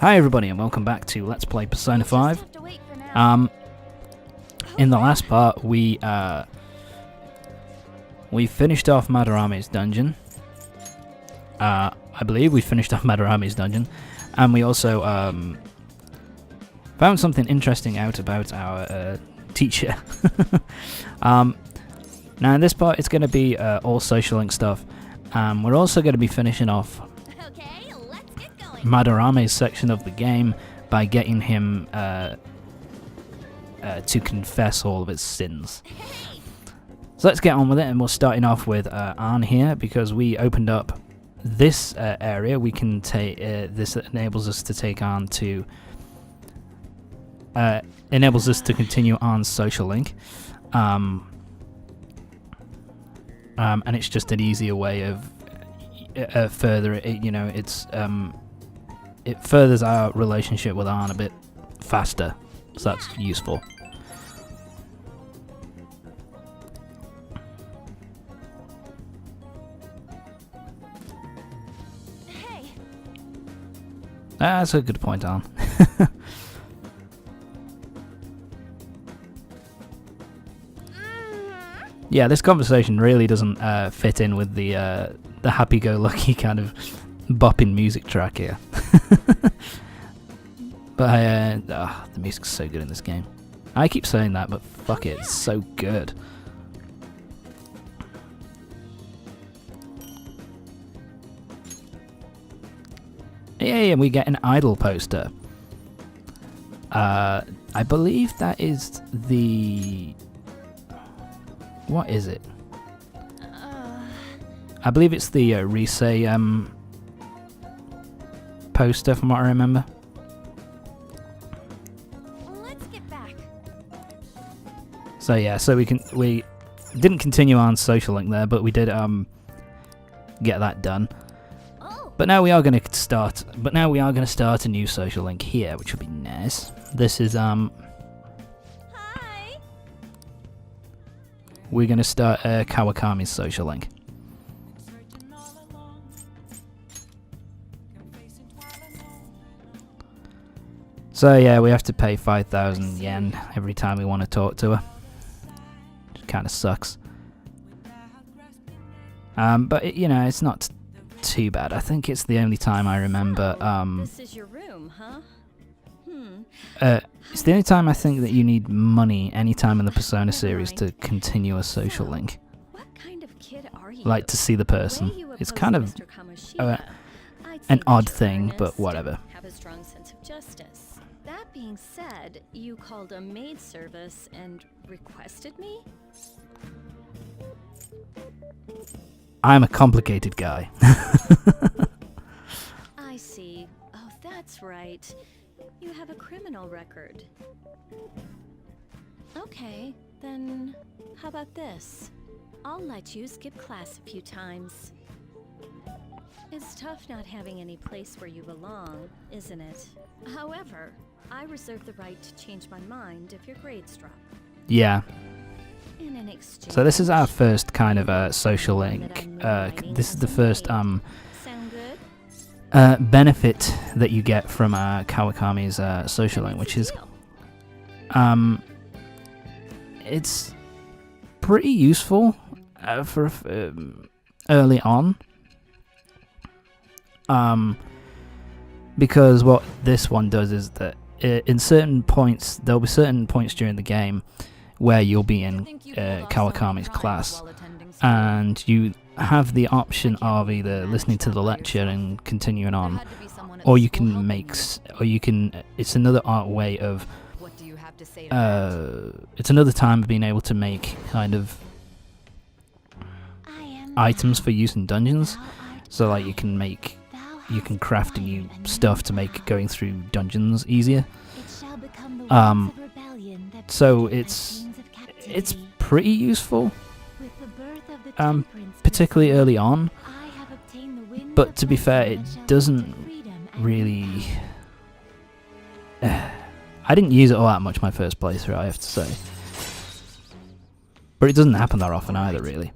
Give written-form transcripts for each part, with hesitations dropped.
Hi everybody and welcome back to Let's Play Persona 5. In the last part we finished off Madarame's dungeon. I believe we finished off Madarame's dungeon, and we also found something interesting out about our teacher. Now in this part it's going to be all social link stuff. We're also going to be finishing off Madarame's section of the game by getting him to confess all of his sins. So let's get on with it, and we're starting off with Anne here because we opened up this area. We can take this enables us to take on to enables us to continue on social link, and it's just an easier way of further. It furthers our relationship with Arn a bit faster, so that's useful. Hey. That's a good point, Arn. Yeah, this conversation really doesn't fit in with the happy-go-lucky kind of bopping music track here. But the music's so good in this game. I keep saying that, but fuck it, it's so good. Yeah, we get an idol poster. I believe that is the... What is it? I believe it's the Risei poster, from what I remember. Let's get back. So yeah, so we didn't continue on social link there, but we did get that done. Oh. But now we are going to start. But now we are going to start a new social link here, which will be nice. This is Hi. We're going to start Kawakami's social link. So yeah, we have to pay 5,000 yen every time we want to talk to her. Which kind of sucks. But it's not too bad. I think it's the only time I remember. This is your room, huh? It's the only time I think that you need money anytime in the Persona series to continue a social link. What kind of kid are you? Like to see the person. It's kind of an odd thing, but whatever. Have a strong sense of justice. That being said, you called a maid service and requested me? I'm a complicated guy. I see. Oh, that's right. You have a criminal record. Okay, then how about this? I'll let you skip class a few times. It's tough not having any place where you belong, isn't it? However, I reserve the right to change my mind if your grades drop. Yeah. In an exchange. So this is our first kind of social link. This is the first Sound good? benefit that you get from Kawakami's social link, which is it's pretty useful for early on. Because what this one does is that in certain points, there'll be certain points during the game where you'll be in Kawakami's class, and you have the option of either listening to the lecture and continuing on, or you can it's another way of it's another time of being able to make kind of items for use in dungeons. So like you can craft new stuff to make going through dungeons easier. So it's pretty useful, particularly early on. But to be fair, it doesn't really. I didn't use it all that much my first playthrough, I have to say. But it doesn't happen that often either, really.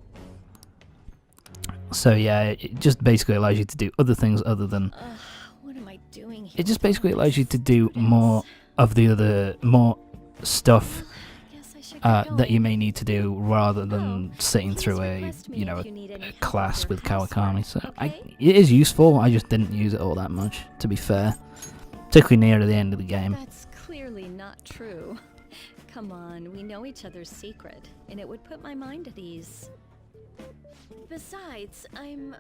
So yeah, it just basically allows you to do other things other than What am I I doing here? it just basically allows you to do more of more stuff Guess I should get that you going. may need to do rather than sitting Please through a request me you know if you need any a help class your with housework, Kawakami. So okay? it is useful. I just didn't use it all that much, to be fair. Particularly near the end of the game. That's clearly not true. Come on, we know each other's secret, and it would put my mind at ease. Besides, I'm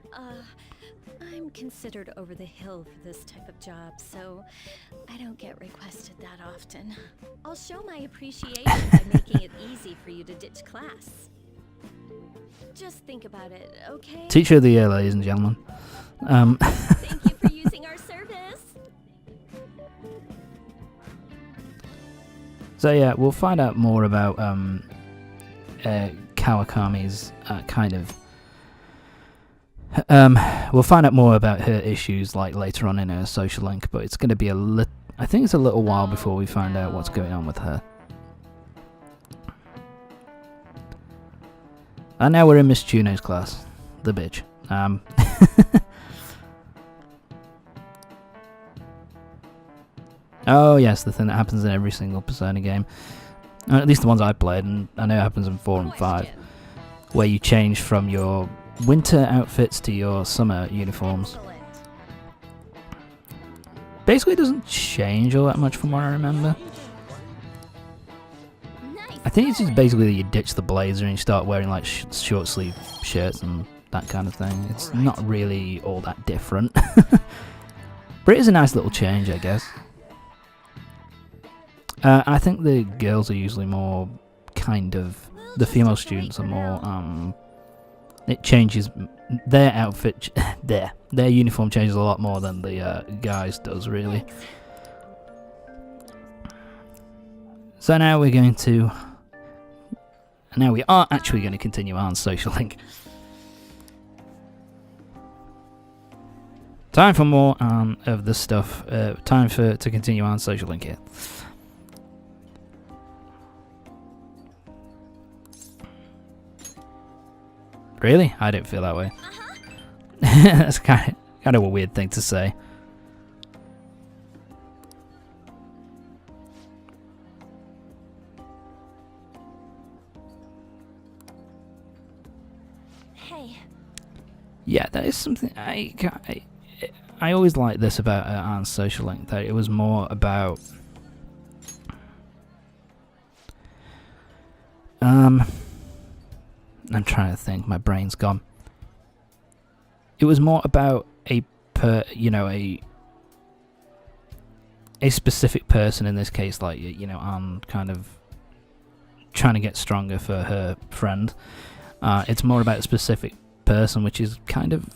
considered over the hill for this type of job, so I don't get requested that often. I'll show my appreciation by making it easy for you to ditch class. Just think about it, okay? Teacher of the year, ladies and gentlemen. Thank you for using our service. So yeah, we'll find out more about Kawakami's kind of. We'll find out more about her issues like later on in her social link, but it's going to be I think it's a little while before we find out what's going on with her. And now we're in Miss Tuno's class, the bitch. Oh yes, the thing that happens in every single Persona game. At least the ones I've played, and I know it happens in 4 and 5, where you change from your winter outfits to your summer uniforms. Excellent. Basically, it doesn't change all that much from what I remember. Nice I think it's just going. basically that you ditch the blazer and you start wearing like short sleeve shirts and that kind of thing. It's not really all that different. But it is a nice little change, I guess. I think the girls are usually more kind of... The female students are more... It changes... Their outfit... their uniform changes a lot more than the guys does, really. Thanks. So now we're going to... Now we are actually going to continue on social link. Time for more of this stuff. Time to continue on social link here. Really? I don't feel that way. That's kind of a weird thing to say. Hey. Yeah, that is something I always liked this about Anne's social link, that it was more about I'm trying to think, my brain's gone. It was more about a specific person, in this case, like, Anne kind of trying to get stronger for her friend. It's more about a specific person, which is kind of...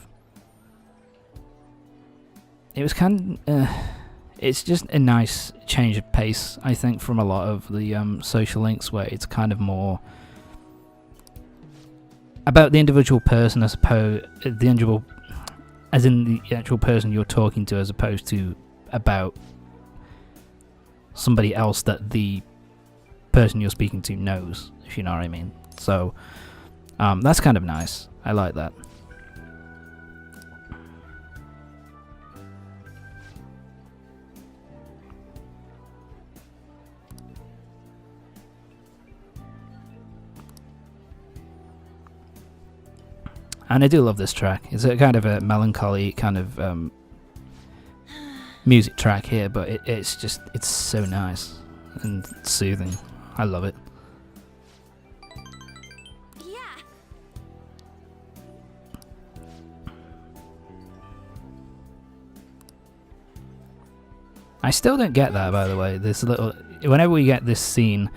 It was kind of... it's just a nice change of pace, I think, from a lot of the social links, where it's kind of more about the individual person, as opposed as in the actual person you're talking to, as opposed to about somebody else that the person you're speaking to knows, if you know what I mean. So that's kind of nice. I like that. And I do love this track. It's a kind of a melancholy kind of music track here, but it's so nice and soothing. I love it. Yeah. I still don't get that, by the way. This little... Whenever we get this scene,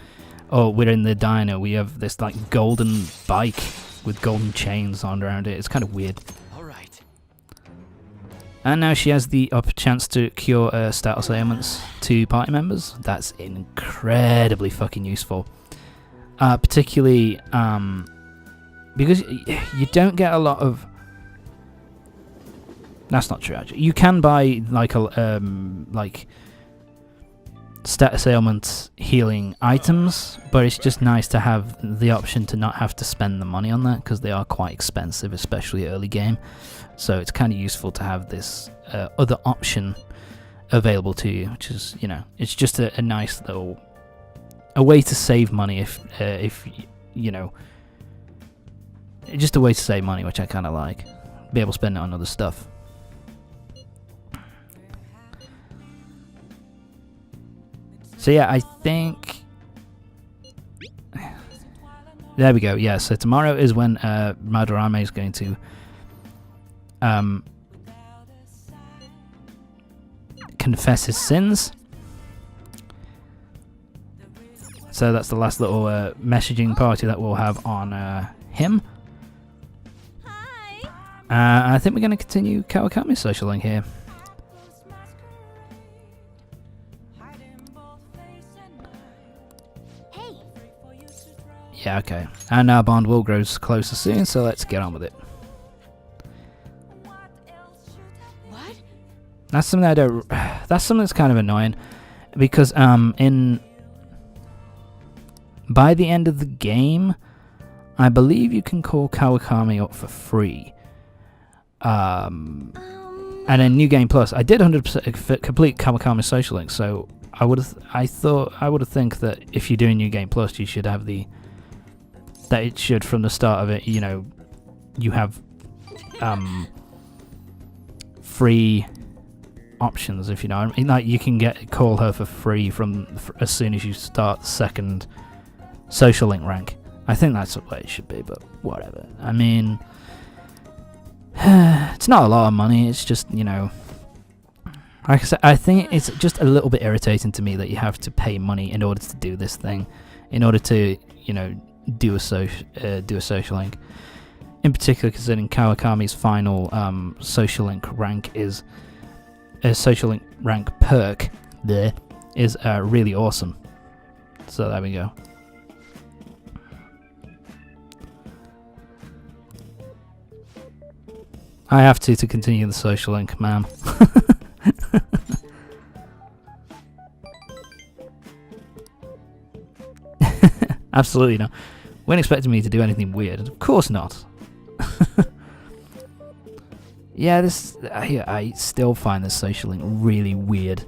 or we're in the diner, we have this like golden bike with golden chains on around it. It's kind of weird. All right. And now she has the chance to cure status ailments to party members. That's incredibly fucking useful. Particularly because you don't get a lot of... That's not true, actually. You can buy like status ailment healing items, but it's just nice to have the option to not have to spend the money on that, because they are quite expensive, especially early game. So it's kind of useful to have this other option available to you, which is, you know, it's just a nice little way to save money if you know, just a way to save money, which I kind of like. Be able to spend it on other stuff. So yeah, I think there we go. Yeah, so tomorrow is when Madarame is going to confess his sins. So that's the last little messaging party that we'll have on him. I think we're going to continue Kawakami's social link here. Yeah, okay. And our bond will grow closer soon, so let's get on with it. What? That's something I don't. That's something that's kind of annoying, because by the end of the game, I believe you can call Kawakami up for free. And in New Game Plus, I did 100% complete Kawakami's social link, so I would have think that if you're doing New Game Plus, you should have that it should, from the start of it, you know, you have free options, if you know. I mean, like, you can call her for free as soon as you start the second social link rank. I think that's the way it should be, but whatever. I mean, it's not a lot of money. It's just, you know, like I said, I think it's just a little bit irritating to me that you have to pay money in order to do this thing, in order to, you know, do a social link. In particular, considering Kawakami's final social link rank is a social link rank perk. There is really awesome. So there we go. I have to continue the social link, ma'am. Absolutely not. Weren't expecting me to do anything weird. Of course not. Yeah, I still find this social link really weird.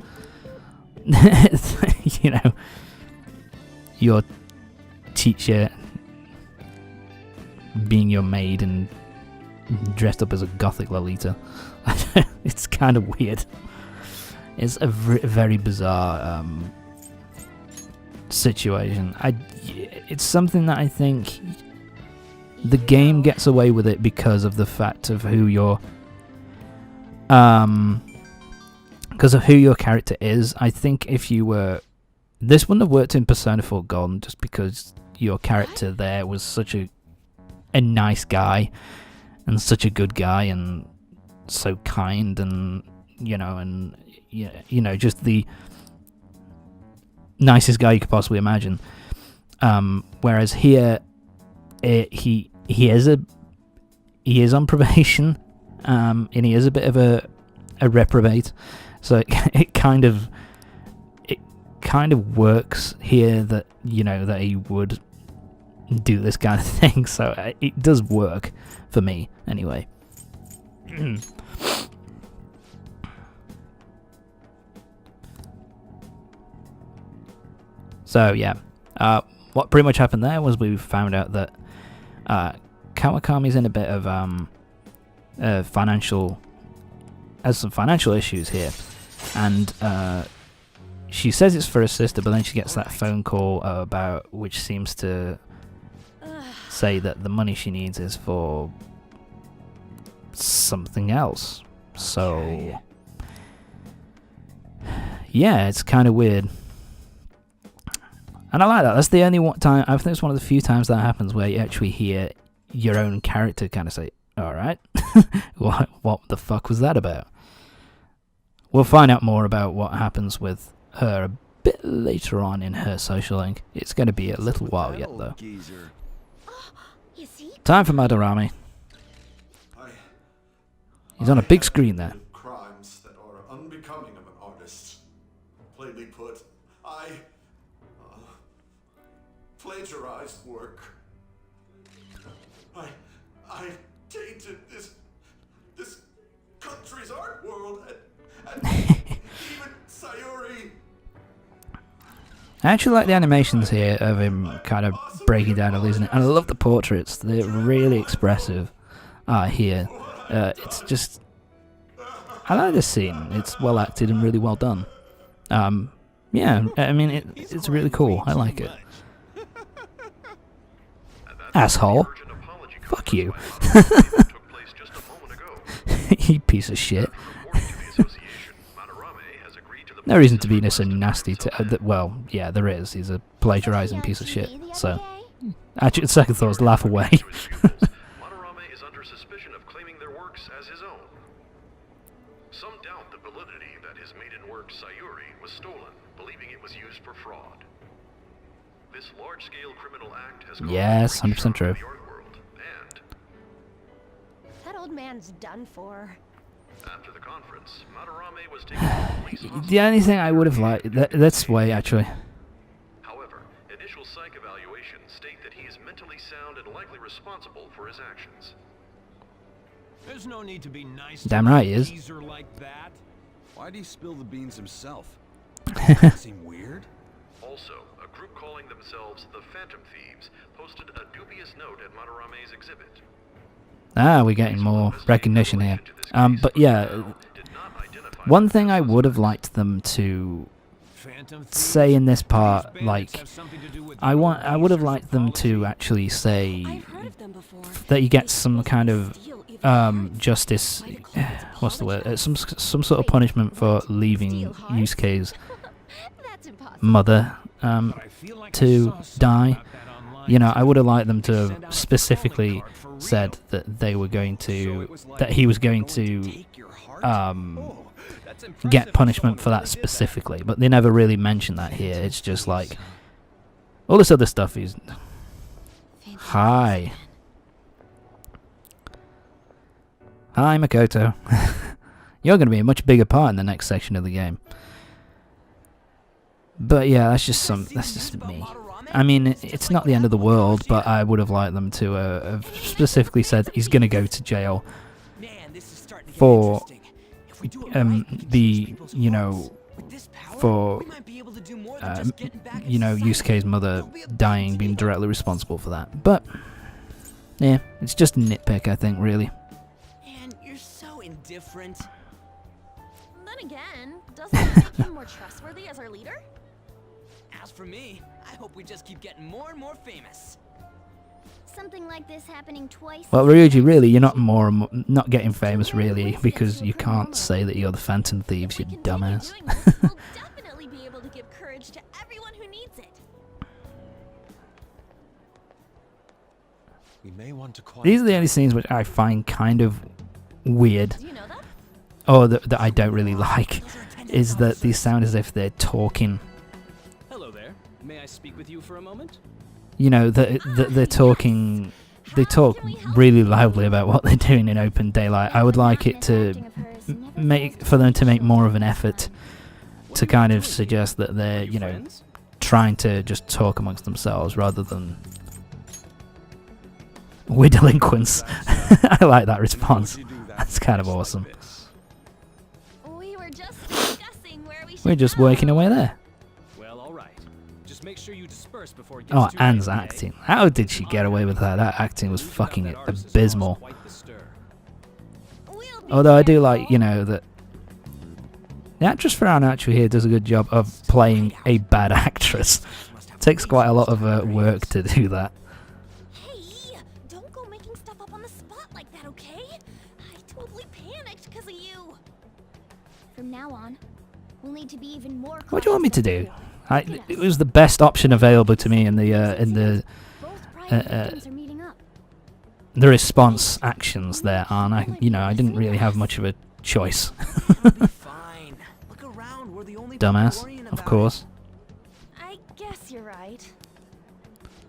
You know, your teacher being your maid and dressed up as a gothic Lolita. It's kind of weird. It's a very bizarre situation. It's something that I think the game gets away with it because of the fact of who your character is. I think if you were, this wouldn't have worked in Persona 4 Golden, just because your character there was such a nice guy and such a good guy and so kind, and you know, just the nicest guy you could possibly imagine. Whereas here, he is on probation, and he is a bit of a reprobate. So it kind of works here that, you know, that he would do this kind of thing. So it does work for me anyway. So yeah, what pretty much happened there was we found out that Kawakami's in a bit of has some financial issues here, and she says it's for her sister, but then she gets that phone call which seems to say that the money she needs is for something else. So yeah, it's kind of weird. And I like that. That's the only time, I think it's one of the few times that happens where you actually hear your own character kind of say, alright, what the fuck was that about? We'll find out more about what happens with her a bit later on in her social link. It's going to be a little while yet, though. Time for Madarame. He's on a big screen there. Crimes that are unbecoming of an artist. Plainly put, I plagiarized work. I tainted this country's art world, and even Sayuri. I actually like the animations here of him kind of breaking down and losing it, and I love the portraits. They're really expressive here. It's just... I like this scene. It's well acted and really well done. Yeah, I mean, it's really cool. I like it. Asshole. Fuck you. You piece of shit. No reason to be so nasty to... well, yeah, there is. He's a plagiarizing piece of shit. So, actually, second thoughts, laugh away. Madarame is under suspicion of claiming their works as his own. Some doubt the validity that his maiden work, Sayuri, was stolen, believing it was used for fraud. This large-scale criminal act has yes, 100% true. the art world, and That old man's done for. after the conference, Madarame was taken to the police hospital. The only thing I would have liked... Let's wait, actually. However, initial psych evaluations state that he is mentally sound and likely responsible for his actions. There's no need to be nice. Damn right he is. Teaser like that. Why'd he spill the beans himself? Doesn't that seem weird? Also, a group calling themselves the Phantom Thieves posted a dubious note at Madarame's exhibit. Ah, we're getting more recognition here. But yeah, one thing I would have liked them to say in this part, like, I would have liked them to actually say that you get some kind of justice. What's the word? Some sort of punishment for leaving Yusuke's mother to die. You know, I would have liked them to have specifically said that they were going to, that he was going to get punishment for that specifically, but they never really mention that here. It's just like all this other stuff is... Hi, Makoto. You're going to be a much bigger part in the next section of the game. But yeah, that's just me. I mean, it's not the end of the world, but I would have liked them to have specifically said he's going to go to jail for Yusuke's mother dying, being directly responsible for that. But yeah, it's just a nitpick, I think, really. Man, you're so indifferent. Then again, doesn't that make him more trustworthy as our leader? As for me, I hope we just keep getting more and more famous. Something like this happening twice. Well, Ryuji, really, you're not getting famous, really, because you can't say that you're the Phantom Thieves, you dumbass. We'll definitely be able to give courage to everyone who needs it. We may want to quiet. These are the only scenes which I find kind of weird, Do you know that? or that I don't really like, is that these sound as if they're talking. Hello there. May I speak with you for a moment? You know, that they're talking. They talk really loudly about what they're doing in open daylight. I would like it to for them to make more of an effort to kind of suggest that they're, you know, trying to just talk amongst themselves rather than we're delinquents. I like that response. That's kind of awesome. We were just discussing where we should We're just go. working away there. Well, all right. Just make sure you disperse before it gets Oh, too Anne's late, okay? acting. How did she get away with that? That acting was fucking abysmal. We'll be Although I do like, careful. you know, that the actress for Anne actually here does a good job of playing a bad actress. Takes quite a lot of work to do that. Hey, don't go making stuff up on the spot like that, okay? I totally panicked because of you. From now on, we'll need to be even more. What do you want me to do? cautious. It was the best option available to me in the Both private victims are meeting up. the response actions there, and I didn't really have much of a choice. It'll be fine. Look around. We're the only people Dumbass, worrying of about course. I guess you're right. it.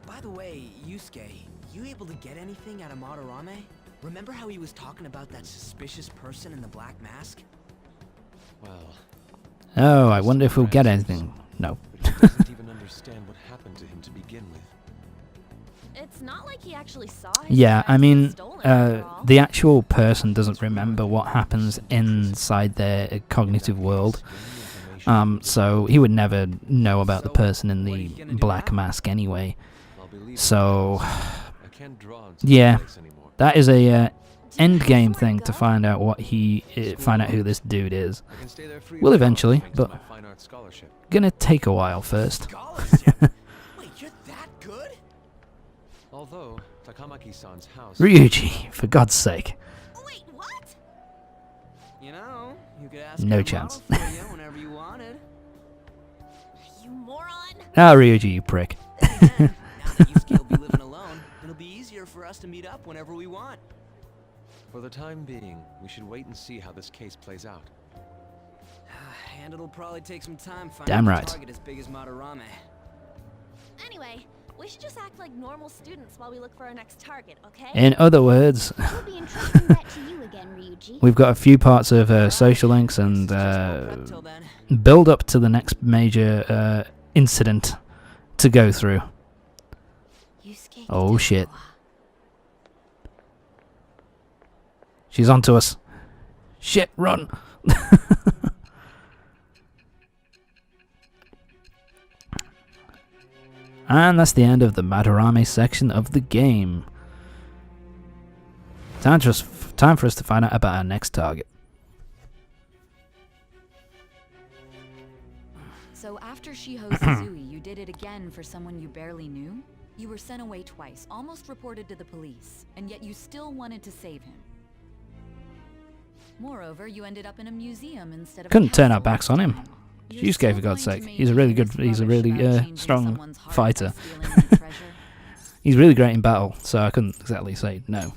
By the way, Yusuke, you able to get anything out of Madarame? Remember how he was talking about that suspicious person in the black mask? Well, Oh, I wonder if we'll get anything. No. we can begin with. It's not like he actually saw his Yeah, I friends mean, stolen after all. the actual person doesn't remember what happens inside their cognitive world. So he would never know about the person in the black mask anyway. I'll be leaving. So, I can't draw in yeah, place anymore. that is a Do you end guys game wanna thing to go? find out what find out who this dude is. I can stay there free Will of charge eventually, thanks to but my fine arts scholarship. gonna take a while first. Scholarship? Wait, you're that good? Although Takamaki-san's house. Ryuji, for God's sake. Wait, what? You know, you could ask No her chance. model for you whenever you wanted. You moron. Ah, Ryuji, you prick. Then again, now that Yusuke will be living alone, it'll be easier for us to meet up whenever we want. For the time being, we should wait and see how this case plays out. And it'll probably take some time Damn finding right. a target as big as Madarame. Anyway, we should just act like normal students while we look for our next target, okay? In other words, We'll be entrusting that to you again, Ryuji. we've got a few parts of social links and Prep till then. build up to the next major incident to go through. Yusuke Oh, shit. Kitagawa. She's onto us. Shit, run! And that's the end of the Madarame section of the game. Time for us to find out about our next target. So after Shiho Suzui, you did it again for someone you barely knew? You were sent away twice, almost reported to the police, and yet you still wanted to save him. Moreover, you ended up in a museum instead of Couldn't turn our castle backs on him. this time. You're Yusuke, still for God's going to sake. He's a really maintain this really rubbish about changing strong someone's heart by fighter. stealing their treasure? He's really great in battle, so I couldn't exactly say no.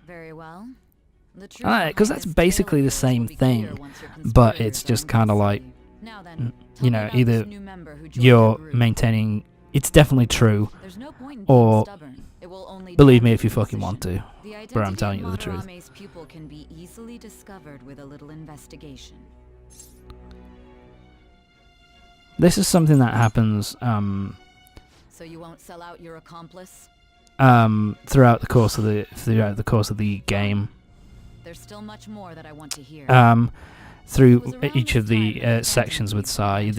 Very well. The truth Alright, 'cause behind that's this basically tale the of yours same will be clear thing, once your but conspirators it's just are kinda unseated. like, Now then, you tell me know, about this either new member who joined you're the group. maintaining it's definitely true, There's no point in or being stubborn. It will only believe me damage if you your fucking want decision. to. The But I'm identity telling of you the truth. Madarame's pupil can be easily discovered with a little investigation. This is something that happens So you won't sell out your accomplice? throughout the course of the game. There's still much more that I want to hear. Through each of the sections with Sai,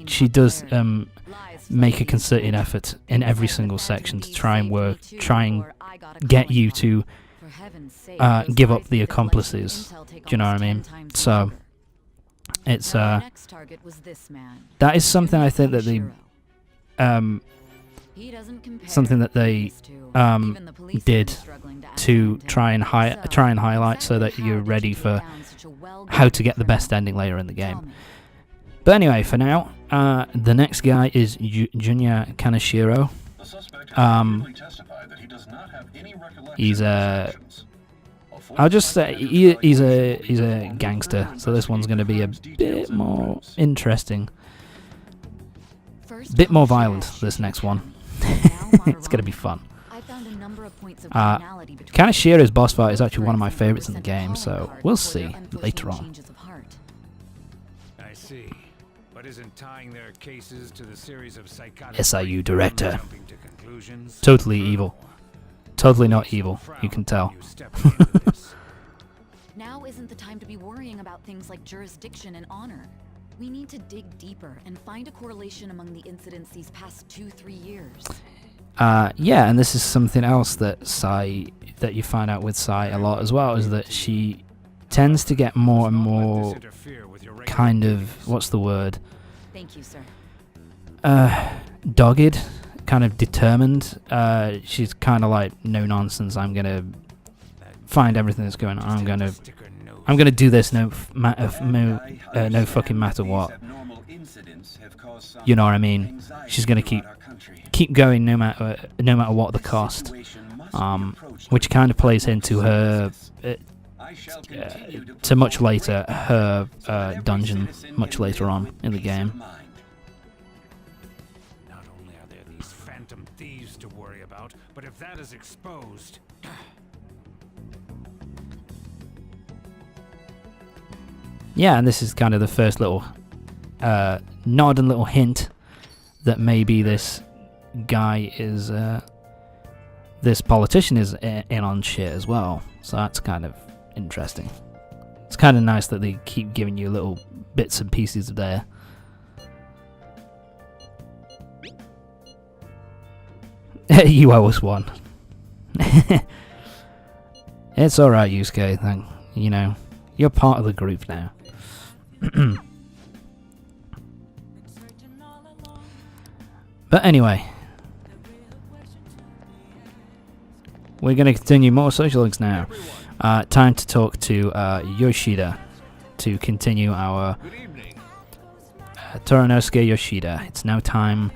she does make a concerted effort in every single section to try and get you to give up the accomplices. Do you know what I mean? So it's that is something I think that they something that they did to try and highlight so that you're ready for how to get the best ending later in the game. But anyway, for now, the next guy is Junya Kaneshiro. The suspect has clearly testified that he does not have any recollection He's of his a actions. I'll just say he's a gangster, so this one's going to be a bit more interesting, bit more violent. This next one, it's going to be fun. Kaneshiro's boss fight is actually one of my favorites in the game, so we'll see later on. I see. But isn't tying their cases to the series of psychotic SIU director. jumping to conclusions? Totally evil. Totally not evil, you can tell. Now isn't the time to be worrying about things like jurisdiction and honor. We need to dig deeper and find a correlation among the incidents these past 2-3 years. Yeah, and this is something else that you find out with Sai a lot as well, is that she tends to get more and more kind of, what's the word? Thank you, sir. Dogged, kind of determined. She's kind of like, no nonsense, I'm gonna find everything that's going on. I'm gonna do this no fucking matter what. You know what I mean? She's gonna keep going no matter what the cost. Which kind of plays into her to much later, her dungeon much later on in the game. Not only are there these phantom thieves to worry about, but if that is exposed... Yeah, and this is kind of the first little nod and little hint that maybe this guy is, this politician is in on shit as well. So that's kind of interesting. It's kind of nice that they keep giving you little bits and pieces there. You owe us one. It's alright, Yusuke. You know, you're part of the group now. But anyway, we're going to continue more social links now. Time to talk to Yoshida to continue our Toranosuke Yoshida. It's now time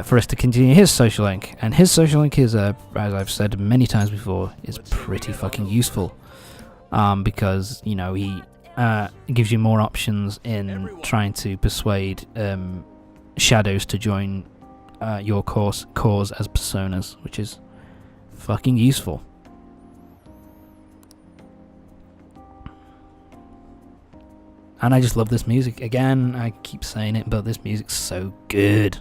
for us to continue his social link, and his social link is, as I've said many times before, is pretty fucking useful, because, you know, he gives you more options in trying to persuade shadows to join your cause as personas, which is fucking useful. And I just love this music. Again, I keep saying it, but this music's so good.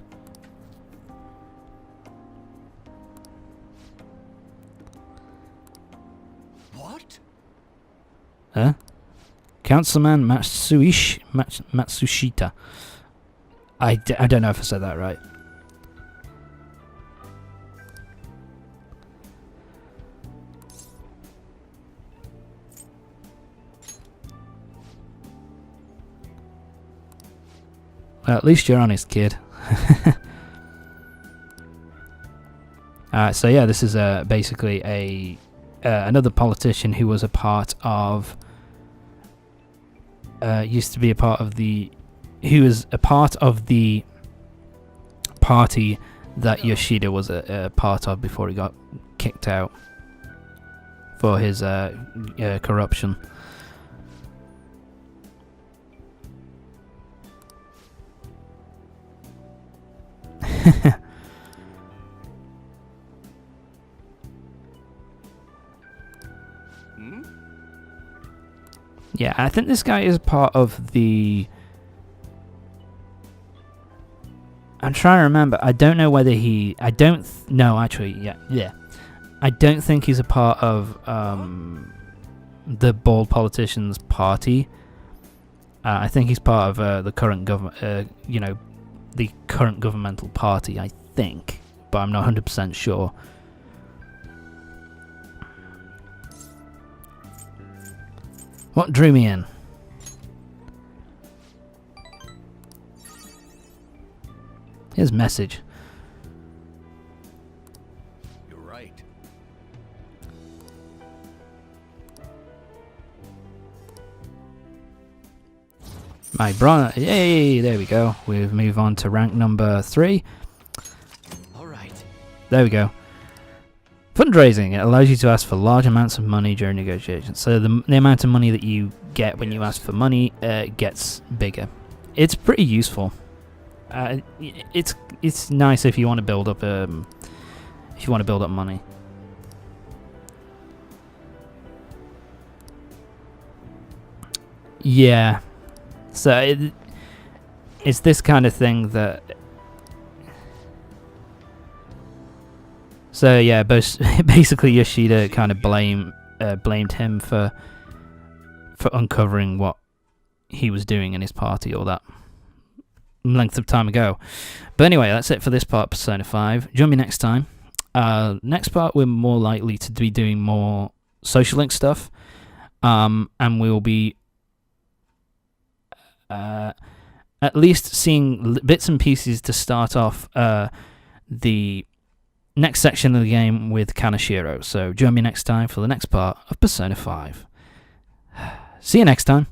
What? Huh? Councilman Matsushita. I don't know if I said that right. Well, at least you're honest, kid. So yeah, this is basically another politician who was a part of... used to be a part of the... Who was a part of the party that Yoshida was a part of before he got kicked out for his corruption. Yeah, I think this guy is part of the... I'm trying to remember. I don't know whether he... I don't... No, actually, yeah. I don't think he's a part of the bald politician's party. I think he's part of the current government... you know, the current governmental party, I think. But I'm not 100% sure. What drew me in? His message. You're right. My brother. Yay! There we go. We move on to rank number 3. All right. There we go. Fundraising. It allows you to ask for large amounts of money during negotiations. So the amount of money that you get when you ask for money gets bigger. It's pretty useful. It's nice if you want to build up money. Yeah. So it's this kind of thing that. So yeah, basically Yoshida kind of blamed him for uncovering what he was doing in his party all that length of time ago. But anyway, that's it for this part of Persona 5. Join me next time. Next part we're more likely to be doing more social link stuff, and we'll be at least seeing bits and pieces to start off the next section of the game with Kaneshiro. So join me next time for the next part of Persona 5. See you next time.